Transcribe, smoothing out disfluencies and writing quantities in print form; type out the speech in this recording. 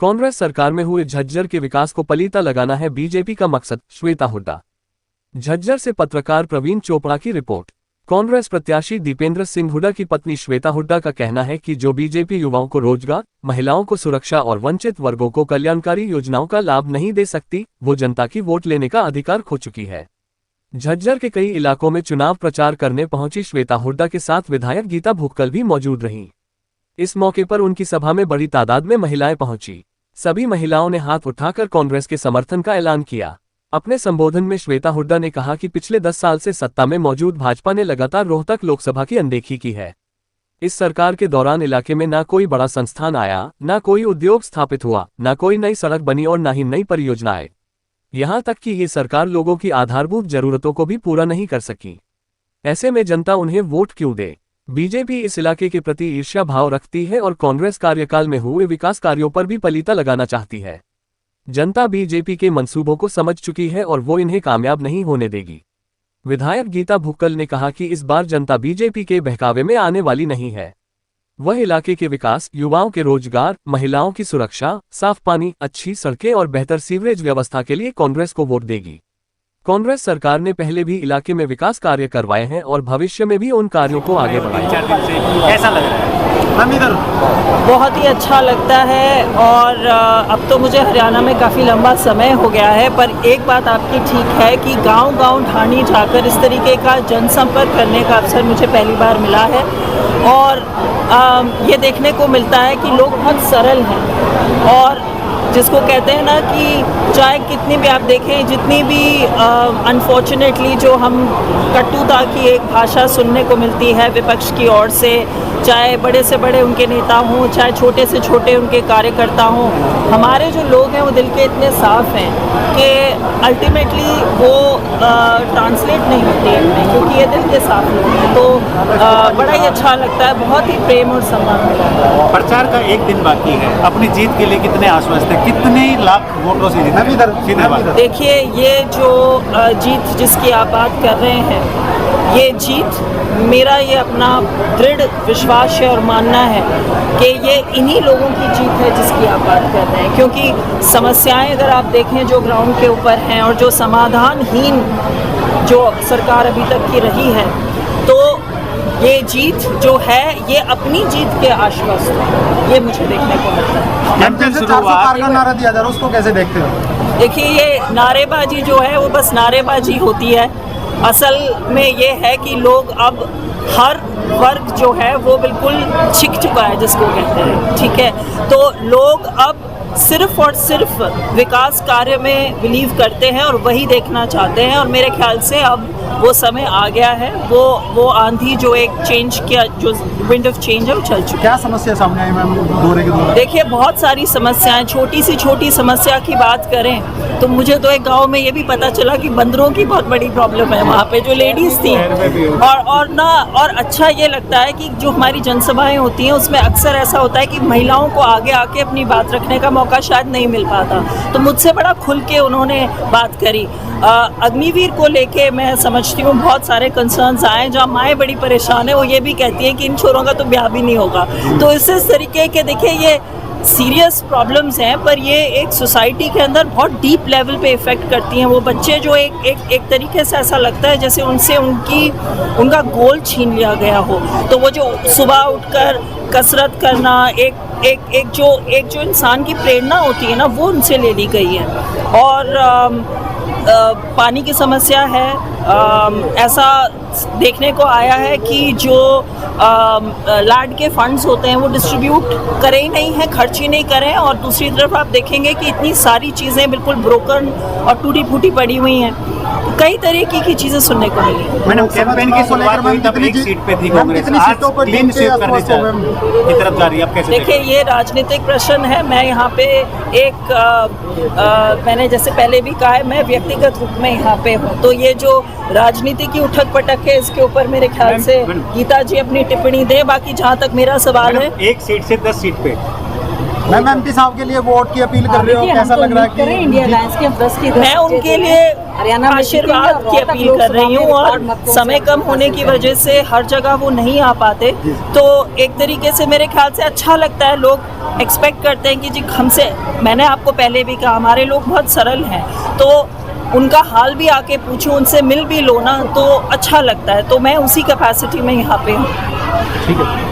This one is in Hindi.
कांग्रेस सरकार में हुए झज्जर के विकास को पलीता लगाना है बीजेपी का मकसद, श्वेता हुड्डा। झज्जर से पत्रकार प्रवीण चोपड़ा की रिपोर्ट। कांग्रेस प्रत्याशी दीपेंद्र सिंह हुड्डा की पत्नी श्वेता हुड्डा का कहना है कि जो बीजेपी युवाओं को रोजगार, महिलाओं को सुरक्षा और वंचित वर्गों को कल्याणकारी योजनाओं का लाभ नहीं दे सकती, वो जनता की वोट लेने का अधिकार खो चुकी है। झज्जर के कई इलाकों में चुनाव प्रचार करने पहुंची श्वेता हुड्डा के साथ विधायक गीता भुक्कल भी मौजूद रहीं। इस मौके पर उनकी सभा में बड़ी तादाद में महिलाएं पहुंची। सभी महिलाओं ने हाथ उठाकर कांग्रेस के समर्थन का ऐलान किया। अपने संबोधन में श्वेता हुड्डा ने कहा कि पिछले 10 साल से सत्ता में मौजूद भाजपा ने लगातार रोहतक लोकसभा की अनदेखी की है। इस सरकार के दौरान इलाके में न कोई बड़ा संस्थान आया, न कोई उद्योग स्थापित हुआ, न कोई नई सड़क बनी और न ही नई परियोजनाएं। यहां तक कि ये सरकार लोगों की आधारभूत जरूरतों को भी पूरा नहीं कर सकी। ऐसे में जनता उन्हें वोट क्यों दे? बीजेपी इस इलाके के प्रति ईर्ष्या भाव रखती है और कांग्रेस कार्यकाल में हुए विकास कार्यों पर भी पलीता लगाना चाहती है। जनता बीजेपी के मंसूबों को समझ चुकी है और वो इन्हें कामयाब नहीं होने देगी। विधायक गीता भुक्कल ने कहा कि इस बार जनता बीजेपी के बहकावे में आने वाली नहीं है। वह इलाके के विकास, युवाओं के रोजगार, महिलाओं की सुरक्षा, साफ पानी, अच्छी सड़कें और बेहतर सीवरेज व्यवस्था के लिए कांग्रेस को वोट देगी। कांग्रेस सरकार ने पहले भी इलाके में विकास कार्य करवाए हैं और भविष्य में भी उन कार्यों को आगे बढ़ाएगा। कैसा लग रहा है? हम इधर बहुत ही अच्छा लगता है और अब तो मुझे हरियाणा में काफ़ी लंबा समय हो गया है, पर एक बात आपकी ठीक है कि गांव-गांव ढाणी जाकर इस तरीके का जनसंपर्क करने का अवसर मुझे पहली बार मिला है। और ये देखने को मिलता है कि लोग बहुत सरल हैं और जिसको कहते हैं ना कि चाहे कितनी भी आप देखें, जितनी भी अनफॉर्चुनेटली जो हम कटुता की एक भाषा सुनने को मिलती है विपक्ष की ओर से, चाहे बड़े से बड़े उनके नेता हों, चाहे छोटे से छोटे उनके कार्यकर्ता हों, हमारे जो लोग हैं वो दिल के इतने साफ हैं कि अल्टीमेटली वो ट्रांसलेट नहीं होती है, क्योंकि ये दिल के साफ लोग हैं। तो बड़ा ही अच्छा लगता है, बहुत ही प्रेम और सम्मान मिला है। प्रचार का एक दिन बाकी है, अपनी जीत के लिए कितने आश्वस्त है, कितने लाख वोटों से जीत? देखिए, ये जो जीत जिसकी आप बात कर रहे हैं, ये जीत मेरा ये अपना दृढ़ विश्वास है और मानना है कि ये इन्हीं लोगों की जीत है जिसकी आप बात कर रहे हैं। क्योंकि समस्याएं अगर आप देखें जो ग्राउंड के ऊपर हैं और जो समाधानहीन जो सरकार अभी तक की रही है, तो ये जीत जो है ये अपनी जीत के आश्वस्त है, ये मुझे देखने को मिलता है। नारा दिया जा रहा है, उसको कैसे देखते हो? देखिए, ये नारेबाजी जो है वो बस नारेबाजी होती है। असल में ये है कि लोग अब हर वर्ग जो है वो बिल्कुल छिक चुका है, जिसको कहते हैं, ठीक है। तो लोग अब सिर्फ और सिर्फ विकास कार्य में बिलीव करते हैं और वही देखना चाहते हैं। और मेरे ख्याल से अब वो समय आ गया है, वो आंधी जो एक चेंज किया, जो विंड ऑफ चेंज है, वो चल चुकी है। क्या समस्या सामने आई मैम दौरे के दौरान? देखिए, बहुत सारी समस्याएं, छोटी सी छोटी समस्या की बात करें तो मुझे तो एक गांव में ये भी पता चला कि बंदरों की बहुत बड़ी प्रॉब्लम है वहाँ पे, जो लेडीज थी। और अच्छा ये लगता है कि जो हमारी जनसभाएं होती हैं उसमें अक्सर ऐसा होता है कि महिलाओं को आगे आके अपनी बात रखने का मौका शायद नहीं मिल पाता, तो मुझसे बड़ा खुल के उन्होंने बात करी। अग्निवीर को लेके मैं समझती हूँ बहुत सारे कंसर्न्स आए, जहाँ माएँ बड़ी परेशान है, वो ये भी कहती हैं कि इन छोरों का तो ब्याह भी नहीं होगा। तो इस तरीके के, देखिए, ये सीरियस प्रॉब्लम्स हैं, पर ये एक सोसाइटी के अंदर बहुत डीप लेवल पे इफ़ेक्ट करती हैं। वो बच्चे जो एक तरीके से ऐसा लगता है जैसे उनसे उनका गोल छीन लिया गया हो। तो वो जो सुबह उठकर कसरत करना, एक जो इंसान की प्रेरणा होती है ना, वो उनसे ले ली गई है। और पानी की समस्या है, ऐसा देखने को आया है कि जो लैंड के फंड्स होते हैं वो डिस्ट्रीब्यूट करे ही नहीं हैं, खर्च ही नहीं करें। और दूसरी तरफ आप देखेंगे कि इतनी सारी चीज़ें बिल्कुल ब्रोकन और टूटी फूटी पड़ी हुई हैं। तो कई तरीके की चीज़ें सुनने को मिली। मैडम, कैंपेन की शुरुआत हुई तब एक सीट पे थी कांग्रेस, आज क्लीन स्वीप करने की तरफ जा रही है, आप कैसे? देखिए, ये राजनीतिक प्रश्न है। मैं यहाँ पे मैंने जैसे पहले भी कहा है, मैं व्यक्तिगत रूप में यहाँ पे हूँ। तो ये जो राजनीति की उठक पटक है, इसके ऊपर मेरे ख्याल से गीता जी अपनी टिप्पणी दें। बाकी जहाँ तक मेरा सवाल है, एक सीट से 10 सीट पे मैम एमपी साहब के लिए वोट की अपील कर रहे हो, कैसा लग रहा है कि इंडिया अलायंस के 10 की 10 मैं उनके लिए आशीर्वाद की अपील कर रही हूँ, और समय कम होने की वजह से हर जगह वो नहीं आ पाते, तो एक तरीके से मेरे ख्याल से अच्छा लगता है। लोग एक्सपेक्ट करते हैं कि जी हमसे, मैंने आपको पहले भी कहा हमारे लोग बहुत सरल हैं, तो उनका हाल भी आके पूछो, उनसे मिल भी लो ना, तो अच्छा लगता है। तो मैं उसी कैपेसिटी में यहाँ पे हूँ। ठीक है।